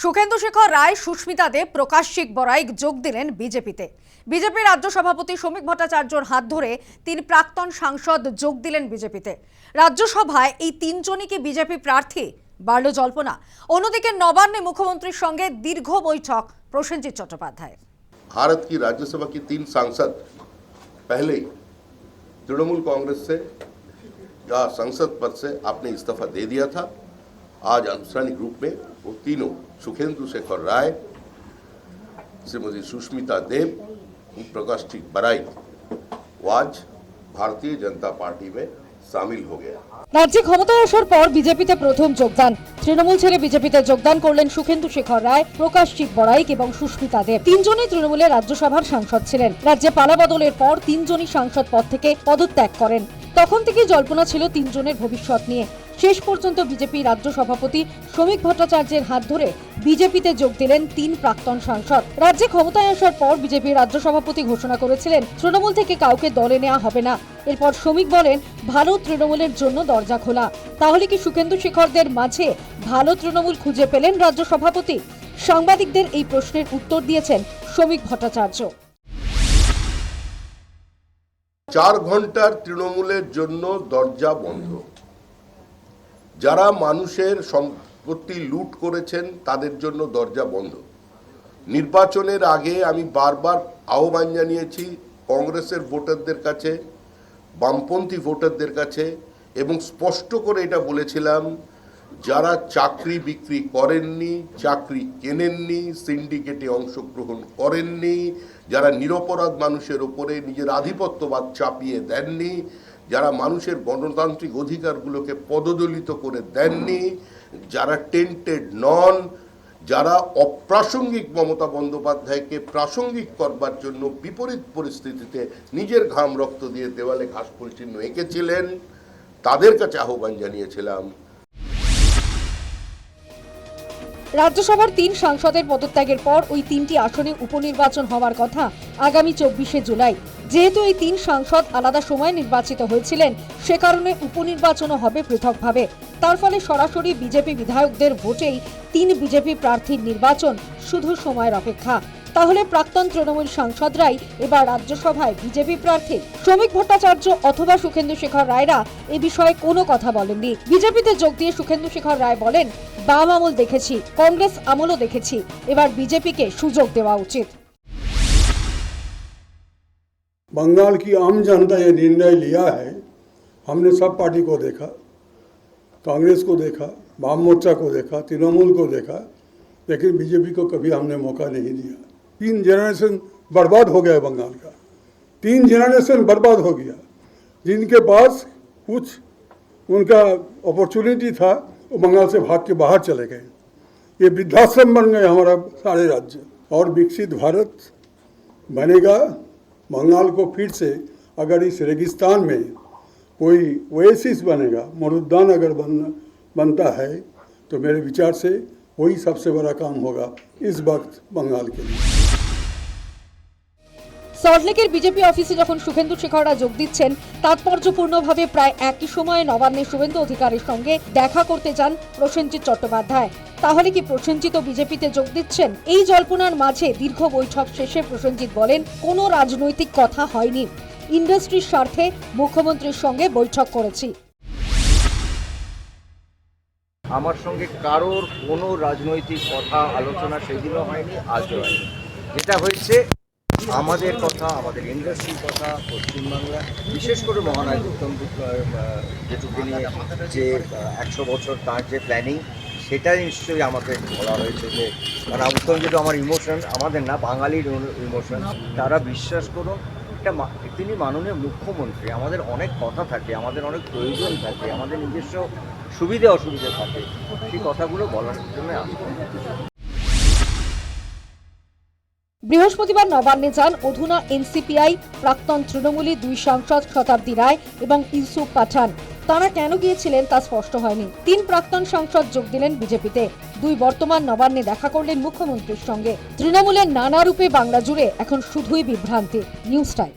সুখেন্দু শেখর রায়, সুস্মিতা দেব, প্রকাশিক বড়াইক যোগ দিলেন বিজেপিতে। বিজেপি রাজ্য সভাপতি শ্রমিক ভট্টাচার্যর হাত ধরে 3 প্রাক্তন সাংসদ যোগ দিলেন বিজেপিতে। রাজ্যসভায় এই 3 জনই কি বিজেপি প্রার্থী? বাড়ল জল্পনা। অন্যদিকে নবান্নে মুখ্যমন্ত্রীর সঙ্গে দীর্ঘ বৈঠক প্রসেনজিৎ চট্টোপাধ্যায়। भारत की राज्यसभा की 3 सांसद पहले ही तृणमूल कांग्रेस से या संसद पद से आपने इस्तीफा दे दिया था। आज आनुষ্ঠাनिक रूप में वो तीनों सुखेंदु शेखर राय, श्रीमती सुष्मिता देव, प्रकाश बराई वो आज भारतीय जनता पार्टी में शामिल हो गया। রাজ্যে ক্ষমতায় আসার পর বিজেপিতে প্রথম যোগদান। তৃণমূল ছেড়ে বিজেপিতে যোগদান করলেন সুখেন্দু শেখর রায়, প্রকাশিক বড়াইক এবং সুস্মিতা দেব। 3 জনই তৃণমূলের রাজ্যসভার সাংসদ ছিলেন। রাজ্যে পালাবদলের পর 3 জনই সাংসদ পদ থেকে পদত্যাগ করেন। তখন থেকে জল্পনা ছিল 3 জনের ভবিষ্যৎ নিয়ে। শেষ পর্যন্ত বিজেপি রাজ্য সভাপতি শ্রমিক ভট্টাচার্যের হাত ধরে বিজেপিতে যোগ দিলেন 3 প্রাক্তন সাংসদ। রাজ্যে ক্ষমতায় আসার পর বিজেপি রাজ্য সভাপতি ঘোষণা করেছিলেন তৃণমূল থেকে কাউকে দলে নেওয়া হবে না। এরপর শ্রমিক বলেন, ভালো তৃণমূলের জন্য দরজা খোলা। তাহলে কি সুখেন্দু শেখরদের মাঝে ভালো তৃণমূল খুঁজে পেলেন রাজ্য সভাপতি? সাংবাদিকদের এই প্রশ্নের উত্তর দিয়েছেন শ্রমিক ভট্টাচার্য। 4 ঘন্টার তৃণমূলের জন্য দরজা বন্ধ। যারা মানুষের সম্পত্তি লুট করেছেন তাদের জন্য দরজা বন্ধ। নির্বাচনের আগে আমি বারবার আহ্বান জানিয়েছি কংগ্রেসের ভোটারদের কাছে, বামপন্থী ভোটারদের কাছে, এবং স্পষ্ট করে এটা বলেছিলাম, যারা চাকরি বিক্রি করেননি, চাকরি কেনেননি, সিন্ডিকেটে অংশগ্রহণ করেননি, যারা নিরপরাধ মানুষের ওপরে নিজের আধিপত্যবাদ চাপিয়ে দেননি, যারা মানুষের গণতান্ত্রিক অধিকারগুলোকে পদদলিত করে দেননি, যারা টেন্টেড নন, যারা অপ্রাসঙ্গিক মমতা বন্দ্যোপাধ্যায়কে প্রাসঙ্গিক করবার জন্য বিপরীত পরিস্থিতিতে নিজের ঘাম রক্ত দিয়ে দেওয়ালে ঘাসফুল চিহ্ন এঁকেছিলেন, তাদের কাছে আহ্বান জানিয়েছিলাম। রাজ্যসভার 3 সাংসদের পদত্যাগের পর ওই 3টি আসনে উপনির্বাচন হওয়ার কথা আগামী 24শে জুলাই। যেহেতু এই 3 সাংসদ আলাদা সময়ে নির্বাচিত হয়েছিলেন, সে কারণে উপনির্বাচনও হবে পৃথকভাবে। তার ফলে সরাসরি বিজেপি বিধায়কদের ভোটেই 3 বিজেপি প্রার্থীর নির্বাচন শুধু সময়ের অপেক্ষা। তাহলে প্রাক্তন তৃণমূল সাংসদরাই এবার রাজ্যসভায় বিজেপি প্রার্থী? শ্রমিক ভট্টাচার্য অথবা সুখেন্দু শেখর রায়রা এ বিষয়ে কোনো কথা বলেননি। বিজেপিতে যোগ দিয়ে সুখেন্দু শেখর রায় বলেন, বাম আমল দেখেছি, কংগ্রেস আমলও দেখেছি, এবার বিজেপিকে সুযোগ দেওয়া উচিত। बंगाल की आम जनता ये निर्णय लिया है। हमने सब पार्टी को देखा, कांग्रेस को देखा, वाम मोर्चा को देखा, तृणमूल को देखा, लेकिन बीजेपी को कभी हमने मौका नहीं दिया। 3 जनरेशन बर्बाद हो गया बंगाल का। 3 जनरेशन बर्बाद हो गया। जिनके पास कुछ उनका अपॉर्चुनिटी था वो बंगाल से भाग के बाहर चले गए। ये वृद्धाश्रम बन गए हमारा सारे राज्य। और विकसित भारत बनेगा। बंगाल को फिर से अगर इस रेगिस्तान में कोई ओएसिस बनेगा, मरुद्यान अगर बनता है, तो मेरे विचार से वही सबसे बड़ा काम होगा इस वक्त बंगाल के लिए। সল্টলেকের বিজেপি অফিসে যখন সুখেন্দু শেখররা যোগ দিচ্ছেন, তাৎপর্যপূর্ণভাবে প্রায় একই সময়ে নবান্নে শুভেন্দু অধিকারীর সঙ্গে দেখা করতে যান প্রসেনজিৎ চট্টোপাধ্যায়। তাহলে কি প্রসেনজিৎ বিজেপিতে যোগ দিচ্ছেন? এই জল্পনার মাঝে দীর্ঘ বৈঠক শেষে প্রসেনজিৎ বলেন, কোনো রাজনৈতিক কথা হয়নি, ইন্ডাস্ট্রির স্বার্থে মুখ্যমন্ত্রীর সঙ্গে বৈঠক করেছি। আমার সঙ্গে কারোর কোনো রাজনৈতিক কথা আলোচনা সেদিনও হয়নি, আজও হয়নি। যেটা হয়েছে আমাদের কথা, আমাদের ইন্ডাস্ট্রির কথা, পশ্চিমবাংলা বিশেষ করে মহানায়ক উত্তম যেটুকু নিয়ে যে 100 বছর তার যে প্ল্যানিং, সেটাই নিশ্চয়ই আমাকে বলা হয়েছে যে, কারণ উত্তম যেটা আমার ইমোশন, আমাদের না বাঙালির ইমোশন, তারা বিশ্বাস করুন, তিনি মাননীয় মুখ্যমন্ত্রী। আমাদের অনেক কথা থাকে, আমাদের অনেক প্রয়োজন থাকে, আমাদের নিজস্ব সুবিধে অসুবিধে থাকে, সেই কথাগুলো বলার জন্য আসবেন। বৃহস্পতিবার নবান্নে যান অধুনা এনসিপিআই প্রাক্তন তৃণমূলী 2 সাংসদ শতাব্দী রায় এবং ইউসুফ পাঠান। তারা কেন গিয়েছিলেন তা স্পষ্ট হয়নি। 3 প্রাক্তন সাংসদ যোগ দিলেন বিজেপিতে। 2 বর্তমান নবান্নে দেখা করলেন মুখ্যমন্ত্রীর সঙ্গে। তৃণমূলের নানা রূপে বাংলা জুড়ে এখন শুধুই বিভ্রান্তি। News time.